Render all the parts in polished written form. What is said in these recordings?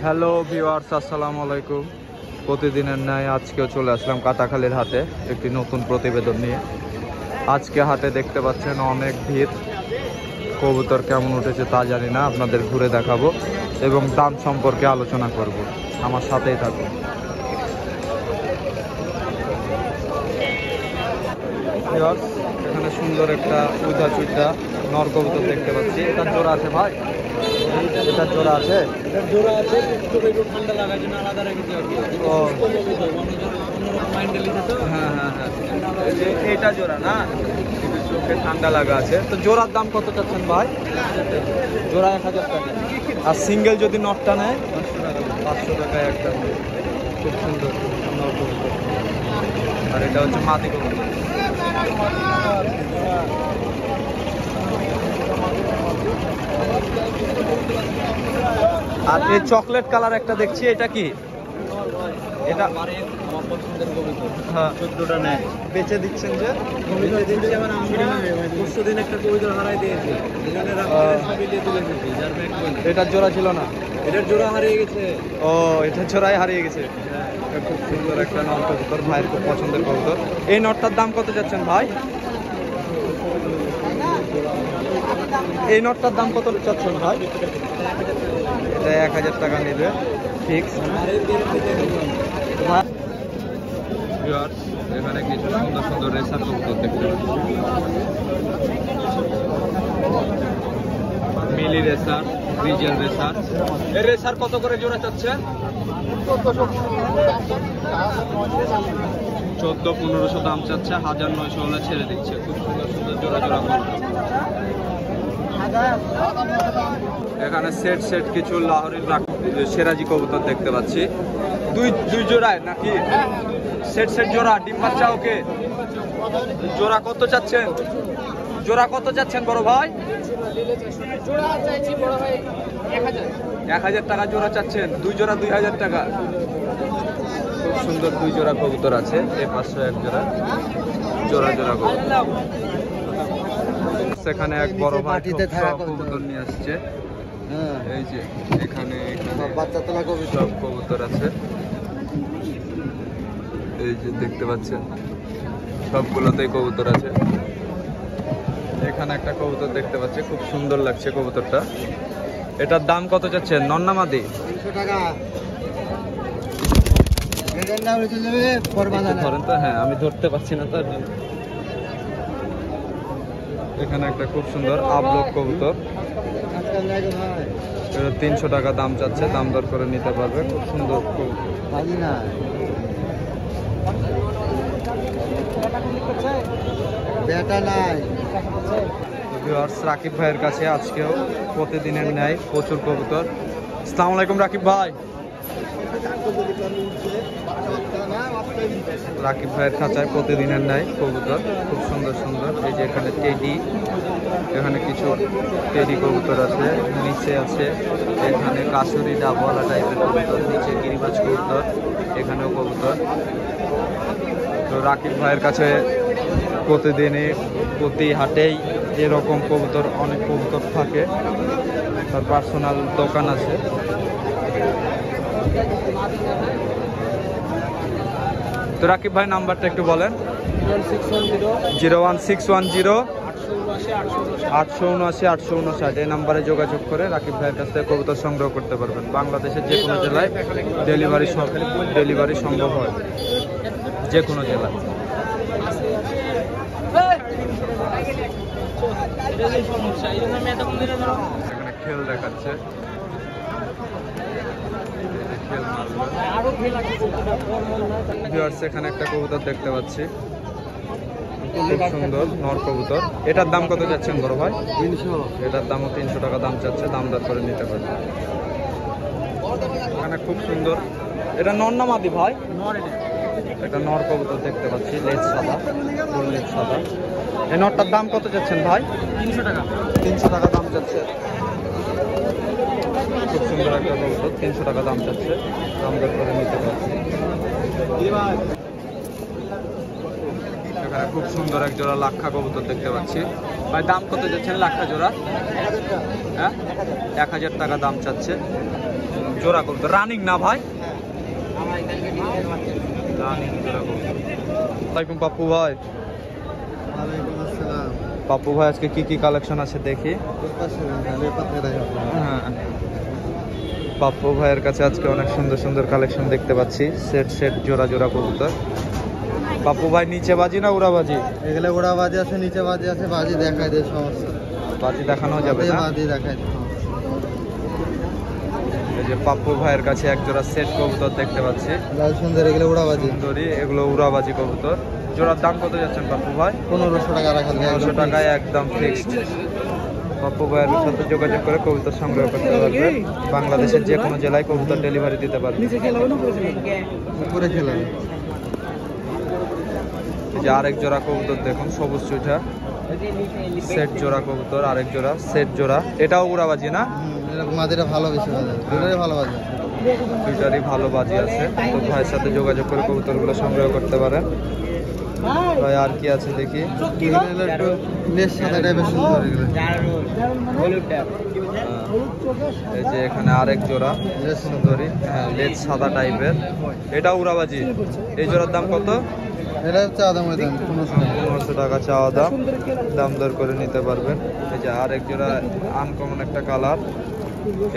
Hello viewers, আসসালামু আলাইকুম। প্রতিদিনের ন্যায় আজকেও চলে আসলাম কাটাখালীর হাটে একটি নতুন প্রতিবেদন নিয়ে। আজকে হাটে দেখতে পাচ্ছেন অনেক ভিড়। কবুতর কেমন উঠেছে তা জানি না, আপনাদের ঘুরে দেখাবো এবং দাম সম্পর্কে আলোচনা করব। আমার সাথেই থাকুন। ভিউয়ার্স, এখানে সুন্দর একটা উইদা চুইটা নর কবুতর দেখতে পাচ্ছি। এটার জোড়া আছে ভাই? এটার জোড়া আছে? এটার জোড়া আছে, ঠান্ডা লাগার জন্য আলাদা রেখেছি আর কি। হ্যাঁ হ্যাঁ হ্যাঁ, এইটা জোড়া না, চোখে ঠান্ডা লাগা আছে। তো জোড়ার দাম কত চাচ্ছেন ভাই? জোড়া 1000 টাকা। আর সিঙ্গেল যদি নটটা নেয় 500 টাকায় একটা। খুব সুন্দর নর কবুতর। আর এটা হচ্ছে মাদি কবুতর। আর এই চকলেট কালার একটা দেখছি, এটা কি? এটা আমার পছন্দের কবুতর। হ্যাঁ, 14টা নেয়। বেচে দিচ্ছেন যে? পরশুদিন একটা কবুতর হারাই দিয়েছি, এখানে সবই দিয়ে তুলে দিচ্ছি, যার ব্যাগ বলে। এটার জোড়া ছিল না? এটার জোড়া হারিয়ে গেছে। ও, এটার জোড়াই হারিয়ে গেছে। খুব সুন্দর একটা নর কবুতর, ভাইয়ের খুব পছন্দের কবুতর। এই নটটার দাম কত যাচ্ছেন ভাই? এই নটটার দাম কত চাচ্ছেন ভাই? এটা 1000 টাকা নেবে ফিক্স। এখানে কিছু সুন্দর সুন্দর রেসার কবুতর দেখতে পাচ্ছি। মিলি রেসার, ডিজেল রেসার। এই রেসার কত করে জোড়া চাচ্ছেন? 1400-1500 দাম চাচ্ছে, 1900 হলে ছেড়ে দিচ্ছে। খুব সুন্দর সুন্দর জোড়া জোড়া কবুতর। এখানে সেট সেট কিছু লাহোরের সেরাজি কবুতর দেখতে পাচ্ছি। দুই জোড়ায় নাকি? সেট সেট জোড়া, ডিম বাচ্চা। ওকে, জোড়া কত চাচ্ছেন? জোড়া কত চাচ্ছেন বড় ভাই? 1000 টাকা জোড়া চাচ্ছেন। দুই জোড়া 2000 টাকা। খুব সুন্দর দুই জোড়া কবুতর আছে। এই পাশে এক জোড়া, জোড়া জোড়া কবুতর। সেখানে এক বড় ভাই কবুতর নিয়ে আসছে। এই যে এখানে বাচ্চা তোলা কবুতর আছে, এই যে দেখতে পাচ্ছেন সবগুলোতেই কবুতর আছে। এখানে একটা কবুতর দেখতে পাচ্ছি, খুব সুন্দর লাগছে কবুতরটা। এটার দাম কত চাচ্ছেন? নন্না মাদি? 300 টাকা। ধরেন তো। হ্যাঁ, আমি ধরতে পারছি না তার জন্য। এখানে একটা খুব সুন্দর আবলক কবুতর, এটা 300 টাকা দাম চাচ্ছে। দাম দর করে নিতে পারবে। খুব সুন্দর কবুতর। রাকিব ভাইয়ের কাছে আজকেও প্রতিদিনের ন্যায় প্রচুর কবুতর। আসসালামু আলাইকুম রাকিব ভাই। রাকিব ভাইয়ের খাঁচায় প্রতিদিনের ন্যায় কবুতর, খুব সুন্দর সুন্দর। এই যে এখানে টেডি, এখানে কিছু টেডি কবুতর আছে, নিচে আছে এখানে কাশুরি ডাবওয়ালা টাইপের কবুতর, নিচে গিরিবাজ কবুতর, এখানেও কবুতর। তো রাকিব ভাইয়ের কাছে প্রতিদিনই প্রতি হাটেই এরকম কবুতর, অনেক কবুতর থাকে। তার পার্সোনাল দোকান আছে। তো রাকিব ভাই নাম্বারটা একটু বলেন। 01610 879 এই নাম্বারে যোগাযোগ করে রাকিব ভাইয়ের কাছ থেকে কবুতর সংগ্রহ করতে পারবেন। বাংলাদেশের যে কোনো জেলায় ডেলিভারি সম্ভব হয়, যে কোনো জেলায়। এখানে খেল দেখাচ্ছে, এখানে একটা কবুতর দেখতে পাচ্ছি, খুব সুন্দর নর কবুতর। এটার দাম কত যাচ্ছেন বড় ভাই? 300। এটার দামও 300 টাকা দাম চাচ্ছে। দাম দর করে নিতে পারবে। এখানে খুব সুন্দর, এটা নর না মাদি ভাই? এটা নর কবুতর দেখতে পাচ্ছি, লেজ সাদা, ফুল লেজ সাদা। এই নরটার দাম কত যাচ্ছেন ভাই? 300 টাকা। 300 টাকা দাম যাচ্ছে। খুব সুন্দর একটা কবুতর, 300 টাকা দাম যাচ্ছে। দাম দর করে নিতে পারছি। এখানে খুব সুন্দর এক জোড়া লাক্ষা কবুতর দেখতে পাচ্ছি। ভাই দাম কত যাচ্ছেন লাক্ষা জোড়া? হ্যাঁ 1000 টাকা দাম চাচ্ছে জোড়া কবুতর। রানিং না ভাই? রানিং জোড়া কবুতর। ওয়ালাইকুম পাপ্পু ভাই। পাপ্পু ভাই আজকে কি কি কালেকশন আছে দেখি। হ্যাঁ পাপ্পু ভাইয়ের কাছে আজকে অনেক সুন্দর সুন্দর কালেকশন দেখতে পাচ্ছি। সেট সেট জোড়া জোড়া কবুতর। পাপ্পু ভাই নিচে বাজি না উড়াবাজি? এগুলো ওরা বাজি আছে, নিচে বাজি আছে, বাজি দেখাই দেয় সমস্যা। বাজি দেখানো যাবে না? বাজি দেখাই দেয়। এই যে পাপ্পু ভাইয়ের কাছে এক জোড়া সেট কবুতর দেখতে পাচ্ছি। লাল সুন্দর, এগুলো ওরা বাজি। সুন্দরী, এগুলো উড়াবাজি কবুতর। জোড়ার দাম কত যাচ্ছেন পাপ্পু ভাই? 1500 টাকা রাখা যায়। 1500 টাকায় একদম ফিক্সড। পাপ্পু ভাইয়ের সাথে যোগাযোগ করে কবুতর সংগ্রহ করতে পারবে। বাংলাদেশের যে কোনো জেলায় কবুতর ডেলিভারি দিতে পারবে। উপরে খেলা যে আরেক জোড়া কবুতর দেখুন, সবুজ চুইঠা সেট জোড়া কবুতর। আরেক জোড়া সেট জোড়া, এটাও উড়াবাজি না? মাদিরা ভালো, বেশি বাজার, দুটোরই ভালো বাজার। দুইটারই ভালো বাজি আছে। তো ভাইয়ের সাথে যোগাযোগ করে কবুতরগুলো সংগ্রহ করতে পারেন। ভাই আর কি আছে দেখি। একটু লেস সাদা টাইপের সুন্দর এগুলো। এই যে এখানে আরেক জোড়া সুন্দরী, হ্যাঁ লেজ সাদা টাইপের, এটা উড়াবাজি। এই জোড়ার দাম কত? এটা চা দাম, 1500 টাকা চাওয়া দাম, দাম দর করে নিতে পারবেন। এই যে আরেক জোড়া আনকমন একটা কালার,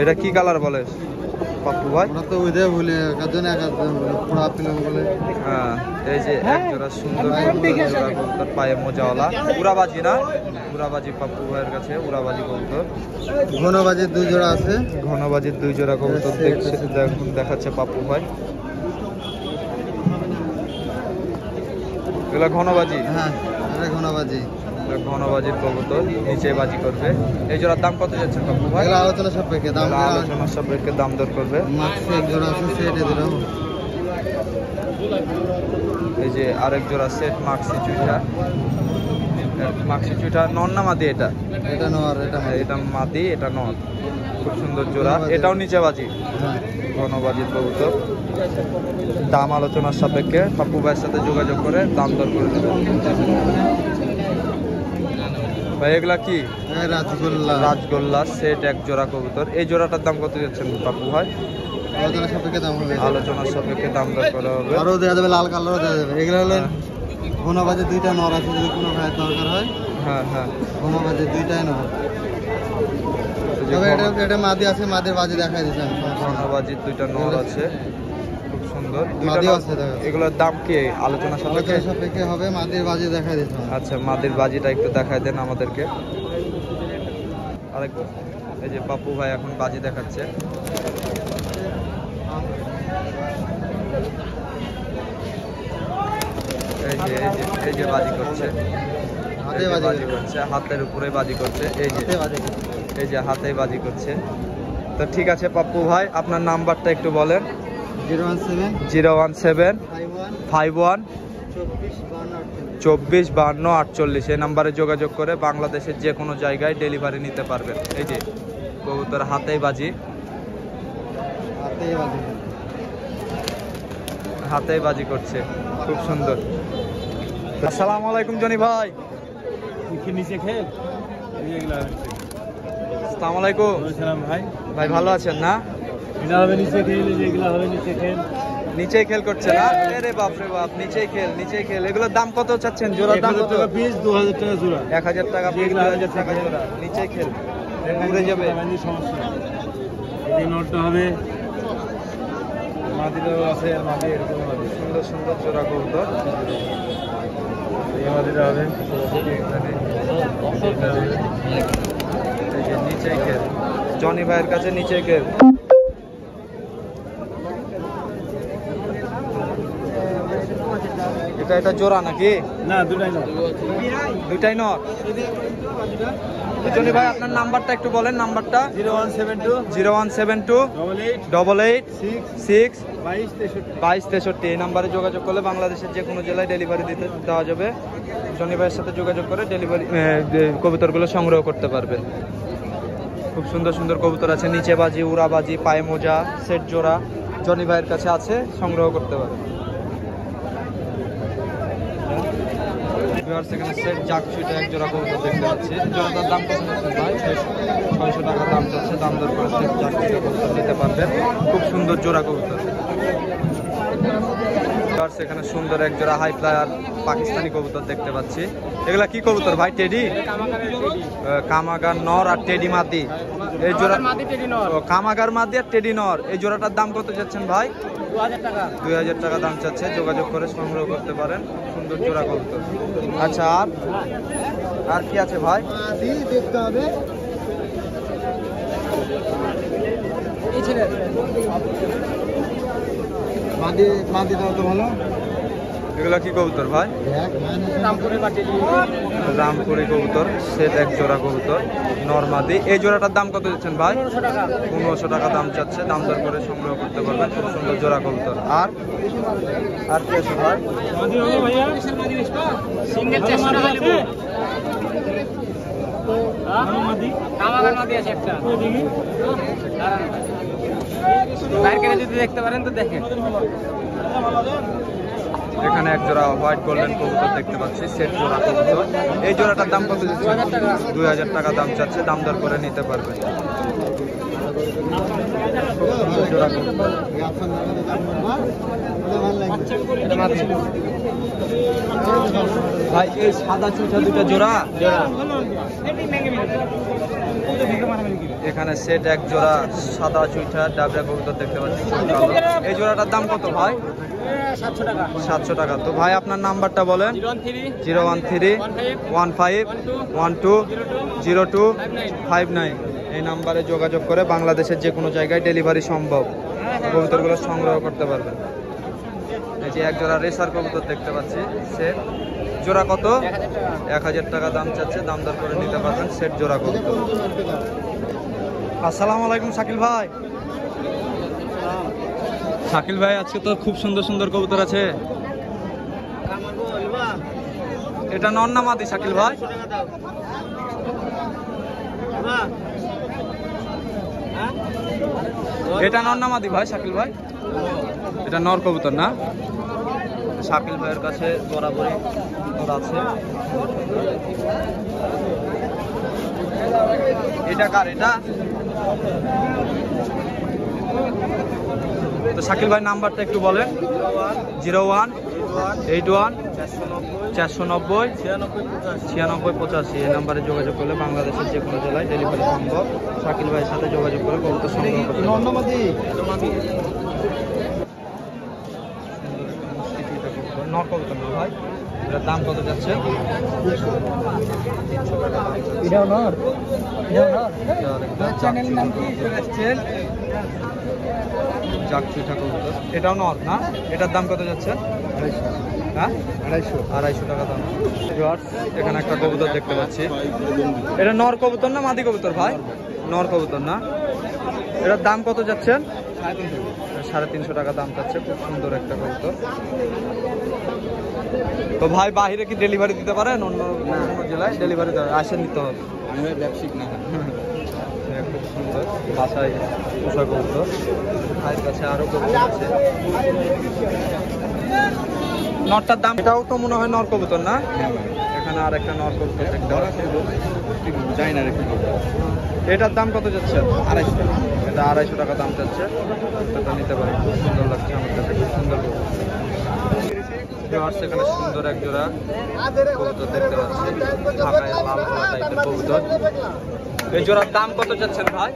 এটা কি কালার বলে পাপ্পু ভাই? ওরা তো ওই দিয়ে বলে একজন পুরা পিলো বলে। হ্যাঁ এই যে এক জোড়া সুন্দর জোড়া কবুতর, পায়ে মোজাওয়ালা, উড়াবাজি না? উড়াবাজি পাপ্পু ভাইয়ের কাছে উড়াবাজি কবুতর। ঘনবাজির 2 জোড়া আছে। ঘনবাজির 2 জোড়া কবুতর দেখাচ্ছে পাপ্পু ভাই। এগুলো ঘনবাজি? হ্যাঁ এটা ঘনবাজি। ঘনবাজির কবুতর, নিচে বাজি করবে। এই জোড়ার দাম কত যাচ্ছেন পাপ্পু ভাই? এগুলো আলোচনা সাপেক্ষে দাম, আলোচনা সাপেক্ষে দাম দর করবে। মাক্সি এক জোড়া আছে, সেটে দিলাম। এই যে আরেক জোড়া সেট মাক্সি চুইটা। মাক্সি চুইটা নর না মাদি? এটা এটা নর, এটা এটা মাদি, এটা নর। খুব সুন্দর জোড়া, এটাও নিচে বাজি। হ্যাঁ ঘনবাজির কবুতর। দাম আলোচনার সাপেক্ষে পাপ্পু ভাইয়ের সাথে যোগাযোগ করে দাম দর করে দেবেন। ভাই এগুলা কি? রাজগোল্লা। রাজগোল্লা সেট এক জোড়া কবুতর। এই জোড়াটার দাম কত যাচ্ছেন পাপ্পু ভাই? আলোচনা সাপেক্ষে দাম হবে। আলোচনার সাপেক্ষে দাম দর করা হবে। আরও দেওয়া যাবে, লাল কালারও দেওয়া যাবে। এগুলো হলেন ঘনবাজির 2টা নর আছে, যদি কোনো ভাইয়ের দরকার হয়। হ্যাঁ হ্যাঁ ঘনবাজির 2টাই নর। তবে এটা মাদি আছে, মাদির বাজি দেখাই দিচ্ছি আমি। ঘনবাজির 2টা নর আছে, খুব সুন্দর। মাদিও আছে। এগুলোর দাম কি আলোচনা সাপেক্ষে? আলোচনা সাপেক্ষে হবে, মাদির বাজি দেখাই দিচ্ছি। আচ্ছা মাদির বাজিটা একটু দেখাই দেন আমাদেরকে। আরেক এই যে পাপ্পু ভাই এখন বাজি দেখাচ্ছে। এই যে বাজি করছে, বাজি করছে হাতের উপরে বাজি করছে। এই যে হাতে বাজি করছে। তো ঠিক আছে পাপ্পু ভাই, আপনার নাম্বারটা একটু বলেন। 017 51 24 52 48। এই নাম্বারে যোগাযোগ করে বাংলাদেশের যে কোনো জায়গায় ডেলিভারি নিতে পারবেন। এই যে কবুতর হাতেই বাজি, হাতেই বাজি করছে, খুব সুন্দর। আসসালামু আলাইকুম জনি ভাই। নিচে খেল। আসসালামু আলাইকুম ভাই, ভাই ভালো আছেন না? এটা হবে নিচে খেল, যেগুলো হবে নিচে খেল। নিচেই খেল করছে না? আরে বাপ রে বাপ, নিচেই খেল, নিচেই খেল। এগুলোর দাম কত চাচ্ছেন? জোড়ার দাম কত? পিস 2000 টাকা জোড়া। 1000 টাকা পিস, 2000 টাকা জোড়া। নিচেই খেল, উড়ে যাবে। সমস্যা এই নোটটা হবে। মাদিরাও আছে, আর মাদি এরকম হবে। সুন্দর সুন্দর জোড়া কবুতর। এই মাদিরা হবে। এই যে নিচেই খেল, জনি ভাইয়ের কাছে নিচেই খেল। এটা জোড়া নাকি? না, দুটাই না, দুটাই নর। জনি ভাই আপনার নাম্বারটা একটু বলেন। নাম্বারটা 0172 0172 88 6 22 63। এই নাম্বারে যোগাযোগ করলে বাংলাদেশের যে কোনো জেলায় ডেলিভারি দেওয়া যাবে। জনি ভাইয়ের সাথে যোগাযোগ করে ডেলিভারি কবুতরগুলো সংগ্রহ করতে পারবেন। খুব সুন্দর সুন্দর কবুতর আছে, নিচে বাজি, উড়াবাজি, পায়ে মোজা, সেট জোড়া জনি ভাইয়ের কাছে আছে, সংগ্রহ করতে পারবেন। ভিউয়ার্স এখানে সেট জাকসুইটা এক জোড়া কবুতর দেখতে পাচ্ছি। জোড়াটার দাম কত যাচ্ছে ভাই? 600 টাকা দাম যাচ্ছে। দাম দর করে সেট জাকসুইটা কবুতর নিতে পারবেন। খুব সুন্দর জোড়া কবুতর। ভিউয়ার্স এখানে সুন্দর এক জোড়া হাই ফ্লায়ার পাকিস্তানি কবুতর দেখতে পাচ্ছি। এগুলা কি কবুতর ভাই? টেডি, কামাগার নর আর টেডি মাদি। এই জোড়া কামাগার মাদি আর টেডি নর। এই জোড়াটার দাম কত যাচ্ছেন ভাই? 2000 টাকা দাম চাচ্ছে। যোগাযোগ করে সংগ্রহ করতে পারেন। সুন্দর জোড়া কবুতর। আচ্ছা, আর কি আছে ভাই? দেখতে হবে মাদি দাও তো ভালো। এগুলা কি কবুতর ভাই? রামপুরি কবুতর সেট এক জোড়া কবুতর নরমাদি। এই জোড়াটার দাম কত দিচ্ছেন ভাই? 1500 টাকা দাম চাচ্ছে। দাম দর করে সংগ্রহ করতে পারবেন। খুব সুন্দর জোড়া কবুতর। আর কি আছে ভাই? দেখতে পারেন তো দেখেন। এখানে এক জোড়া হোয়াইট গোল্ডেন কবুতর দেখতে পাচ্ছি, সেট জোড়া কবুতর। এই জোড়াটার দাম কত দিচ্ছে? 2000 টাকা দাম চাচ্ছে। দাম দর করে নিতে পারবেন। খুব সুন্দর জোড়া কবুতর। ভাই এই সাদা চুইঠা দুটো জোড়া? এখানে সেট এক জোড়া সাদা চুইঠা ডাবরা কবুতর দেখতে পাচ্ছি। এই জোড়াটার দাম কত ভাই? 700 টাকা। তো ভাই আপনার নাম্বারটা বলেন। 01315120259। এই নাম্বারে যোগাযোগ করে বাংলাদেশের যে কোনো জায়গায় ডেলিভারি সম্ভব। কবুতরগুলো সংগ্রহ করতে পারবেন। এই যে এক জোড়া রেসার কবুতর দেখতে পাচ্ছি। সেট জোড়া কত? 1000 টাকা দাম চাচ্ছে। দাম দর করে নিতে পারবেন। সেট জোড়া কবুতর। আসসালামু আলাইকুম শাকিল ভাই। শাকিল ভাই আজকে তো খুব সুন্দর সুন্দর কবুতর আছে। এটা নর না মাদি শাকিল ভাই? এটা নর না মাদি ভাই শাকিল ভাই? এটা নর কবুতর না? শাকিল ভাইয়ের কাছে বরাবরই নর আছে। এটা কার? এটা তো শাকিল ভাই নাম্বারটা একটু বলেন। 0181-490-9685। এই নাম্বারে যোগাযোগ করলে বাংলাদেশের যে কোনো জেলায় ডেলিভারি সম্ভব। শাকিল ভাইয়ের সাথে যোগাযোগ করে কবুতর সংগ্রহ করতে পারবেন। নর কবুতর না ভাই? এটার দাম কত যাচ্ছে? 300 টাকা। এটাও নর? চ্যানেলের নাম কি? জাকসুইঠা কবুতর। এটাও নর না? এটার দাম কত যাচ্ছে? 250। হ্যাঁ, 250 টাকা দাম। এখানে একটা কবুতর দেখতে পাচ্ছি। এটা নর কবুতর না মাদি কবুতর ভাই? নর কবুতর না? এটার দাম কত যাচ্ছেন? 350 টাকা দাম চাচ্ছে। খুব সুন্দর একটা কবুতর। তো ভাই বাহিরে কি ডেলিভারি দিতে পারেন? অন্য কোনো জেলায় ডেলিভারি আসে নিতে হবে? ব্যবসায়িক না। খুব সুন্দর বাসায় পোষা কবুতর। ভাইয়ের কাছে আরো কবুতর আছে। নরটার দাম? এটাও তো মনে হয় নর কবুতর না? এখানে আর একটা নর কবুতর দেখতে পাচ্ছি। এটার দাম কত যাচ্ছে? 250 টাকা। এটা 250 টাকা দাম যাচ্ছে। এটা নিতে পারি। খুব সুন্দর লাগছে আমার কাছে। খুব সুন্দর কবুতর। এখানে সুন্দর এক জোড়া কবুতর দেখতে পাচ্ছি। ঢাকায় লাল কলা টাইপের কবুতর। এই জোড়ার দাম কত যাচ্ছেন ভাই?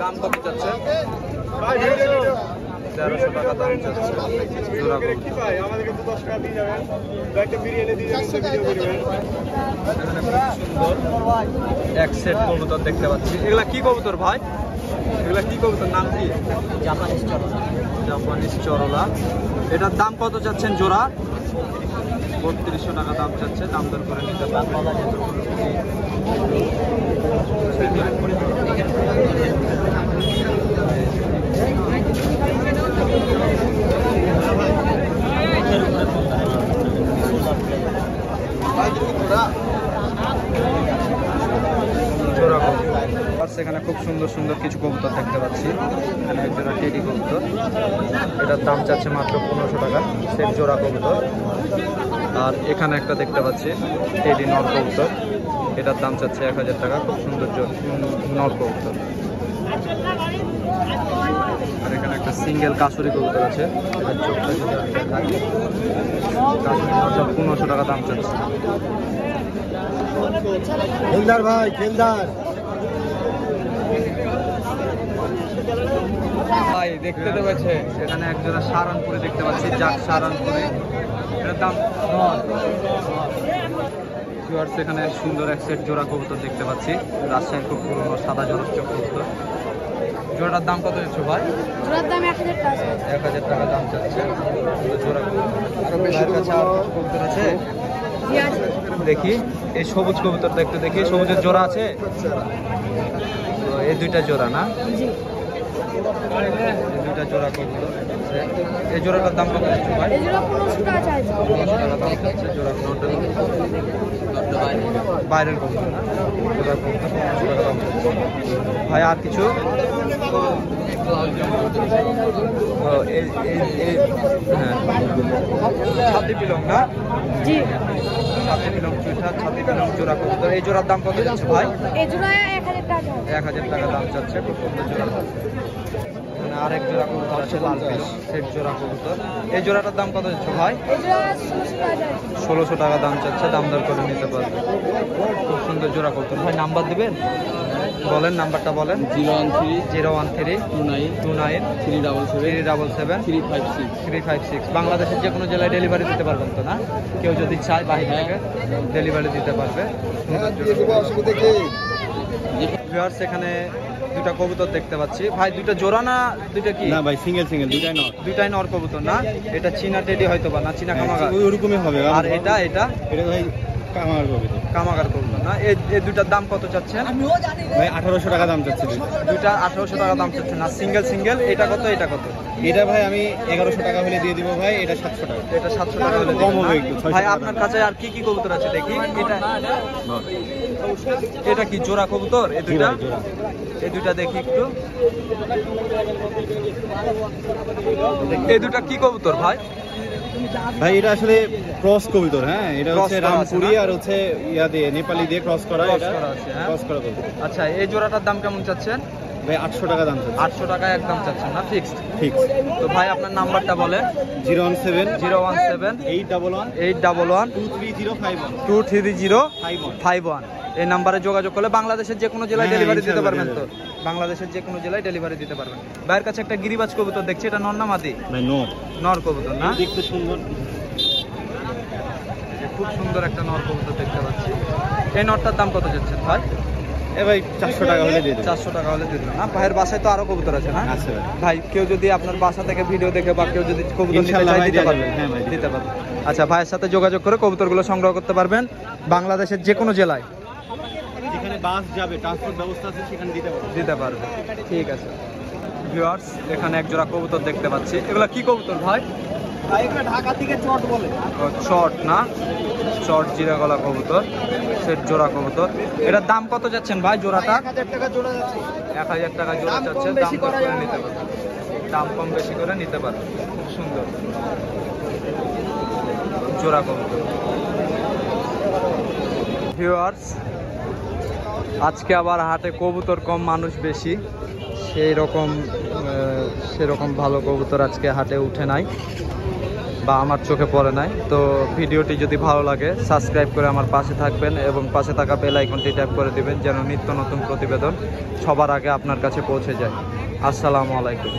দাম কত যাচ্ছে? 1300 টাকা দাম যাচ্ছে জোড়া কবুতর। এখানে খুব সুন্দর এক সেট কবুতর দেখতে পাচ্ছি। এগুলা কি কবুতর ভাই? এগুলা কি কবুতর? নাম কি? জাপানিজ চরলা। এটার দাম কত যাচ্ছেন জোড়া? 3200 টাকা দাম চাচ্ছে। দাম দর করে নিতে পারবেন। এখানে খুব সুন্দর সুন্দর কিছু কবুতর দেখতে পাচ্ছি। এখানে এক জোড়া টেডি কবুতর, এটার দাম চাচ্ছে মাত্র 1500 টাকা সেট জোড়া কবুতর। আর এখানে একটা দেখতে পাচ্ছি টেডি নর কবুতর, এটার দাম চাচ্ছে 1000 টাকা, খুব সুন্দর নর কবুতর। আর এখানে একটা সিঙ্গেল কাসুরি কবুতর আছে, এটার চোখটা যদি আমি দেখাই, কাসুরি নরটা 1500 টাকা দাম চাচ্ছে। খেলদার ভাই খেলদার ভাই দেখতে পাচ্ছে এখানে একজোড়া সারানপুরি দেখতে পাচ্ছি, যাক সারানপুরি, এটার দাম ভিউয়ার্স এখানে সুন্দর এক সেট জোড়া কবুতর দেখতে পাচ্ছি, রাজশাহীর খুব পুরোনো সাদা জলচ্চ কবুতর। জোড়াটার দাম কত যাচ্ছে ভাই? জোড়ার দাম 1000 টাকা। 1000 টাকা দাম চাচ্ছে জোড়া কবুতর। ভাইয়ের কাছে আর কবুতর আছে? জি আছে। দেখি এই সবুজ কবুতরটা একটু দেখি, সবুজের জোড়া আছে? তো এই দুইটা জোড়া না? জি। এই দুইটা জোড়া কবুতর আছে। এই জোড়াটার দাম কত যাচ্ছে ভাই? এই জোড়া 1500 টাকা চাইছে। 1500 টাকা দাম চাচ্ছে জোড়া কবুতর। বাইরের কবুতর না? জোড়া কবুতর 1500 টাকা দাম চাচ্ছে। ভাই আর কিছু? ও, হ্যাঁ ছাতি পিলং না? জি। ছাতি পিলং চুইঠা, ছাতি পিলং জোড়া কবুতর। এই জোড়ার দাম কত যাচ্ছে ভাই? এই জোড়া 1000 টাকা। 1000 টাকা দাম চাচ্ছে, খুব সুন্দর জোড়া। এখানে আরেক জোড়া কবুতর আছে লাল পিলং, সেট জোড়া কবুতর। এই জোড়াটার দাম কত যাচ্ছে ভাই? এই জোড়া 1600 টাকা চাইছে। 1600 টাকা দাম চাচ্ছে, দাম দর করে নিতে পারবে। খুব সুন্দর জোড়া কবুতর। ভাই নাম্বার দিবেন? বলেন নাম্বারটা বলেন। 013 29 377 356। বাংলাদেশের যে কোনো জেলায় ডেলিভারি দিতে পারবেন তো না? কেউ যদি চায় বাইরে থেকে ডেলিভারি দিতে পারবে। ভিউয়ার্স এখানে দুটা কবুতর দেখতে পাচ্ছি। ভাই দুটা জোড়া না দুইটা কি? না ভাই সিঙ্গেল দুইটাই নর। দুইটাই নর কবুতর না? এটা চীনা টেডি হয়তো বা না, চীনা কামাগার। ওইরকমই হবে। আর এটা এটা ভাই কামার কবুতর। কামাগার কবুতর না? এই দুটার দাম কত চাচ্ছেন? ভাই 1800 টাকা দাম চাচ্ছি। দুইটা 1800 টাকা দাম চাচ্ছেন। আর সিঙ্গেল এটা কত এটা কত? এটা ভাই আমি 1100 টাকা হলে দিয়ে দিব ভাই, এটা 700 টাকা। এটা 700 টাকা হলে কম দিবেন হবে না? একটু, 600 ভাই টাকা। আপনার কাছে আর কি কি কবুতর আছে দেখি? এটা কি জোড়া কবুতর? এই দুইটা জোড়া। এই দুইটা দেখি একটু। এই দুটা কি কবুতর ভাই? ভাই এটা আসলে ক্রস কবুতর। হ্যাঁ এটা Cross হচ্ছে করা আছে রামপুরি না? আর হচ্ছে ইয়া দিয়ে নেপালি দিয়ে ক্রস করা। Cross এটা করা আছে, হ্যাঁ। ক্রস করা কবুতর। আচ্ছা এই জোড়াটার দাম কেমন চাচ্ছেন? ভাই 800 টাকা দাম চাচ্ছি। 800 টাকা একদম চাচ্ছেন না? ফিক্সড। ঠিক। তো ভাই আপনার নাম্বারটা বলে। 017 017 811 811 23051 23051। এই নাম্বারে যোগাযোগ করলে বাংলাদেশের যে কোনো জেলায় হ্যাঁ, ডেলিভারি দিতে ইনশাআল্লাহ পারবেন তো? বাংলাদেশের যে কোনো জেলায় ডেলিভারি দিতে পারবেন। ভাইয়ের কাছে একটা গিরিবাজ কবুতর দেখছি, এটা নর না মাদি? ভাই নর। নর কবুতর না? দেখতে সুন্দর। খুব সুন্দর একটা নর কবুতর দেখতে পাচ্ছি। এই নরটার দাম কত যাচ্ছেন ভাই? ভাই 400 টাকা হলে দিয়ে দেব। 400 টাকা হলে দিবেন না? ভাইয়ের বাসায় তো আরো কবুতর আছে না? আছে ভাই। ভাই কেউ যদি আপনার বাসা থেকে ভিডিও দেখে বা কেউ যদি কবুতর নিতে ইনশাআল্লাহ চায় ভাই দিতে দেয়া পারবেন? যাবে। হ্যাঁ ভাই, দিতে পারবেন। আচ্ছা ভাইয়ের সাথে যোগাযোগ করে কবুতরগুলো সংগ্রহ করতে পারবেন বাংলাদেশের যে কোনো জেলায়। যেখানে বাস যাবে, ট্রান্সপোর্ট ব্যবস্থা আছে, সেখানে দিতে পারবে। ঠিক আছে ভিউয়ার্স এখানে এক জোড়া কবুতর দেখতে পাচ্ছি। এগুলা কি কবুতর ভাই? ঢাকা থেকে চট বলে। চট না? চট জিরা গলা কবুতর, সেট জোড়া কবুতর। এটার দাম কত যাচ্ছেন ভাই জোড়াটা? 1000 টাকা জোড়া যাচ্ছে। 1000 টাকা জোড়া যাচ্ছে, দাম কম করে নিতে পারবে। দাম কম বেশি করে নিতে পারবে। খুব সুন্দর জোড়া কবুতর। ভিউয়ার্স আজকে আবার হাটে কবুতর কম মানুষ বেশি, সেরকম ভালো কবুতর আজকে হাটে উঠে নাই বা আমার চোখে পড়ে নাই। তো ভিডিওটি যদি ভালো লাগে সাবস্ক্রাইব করে আমার পাশে থাকবেন এবং পাশে থাকা বেল আইকনটি ট্যাপ করে দিবেন যেন নিত্য নতুন প্রতিবেদন সবার আগে আপনার কাছে পৌঁছে যায়। আসসালামু আলাইকুম।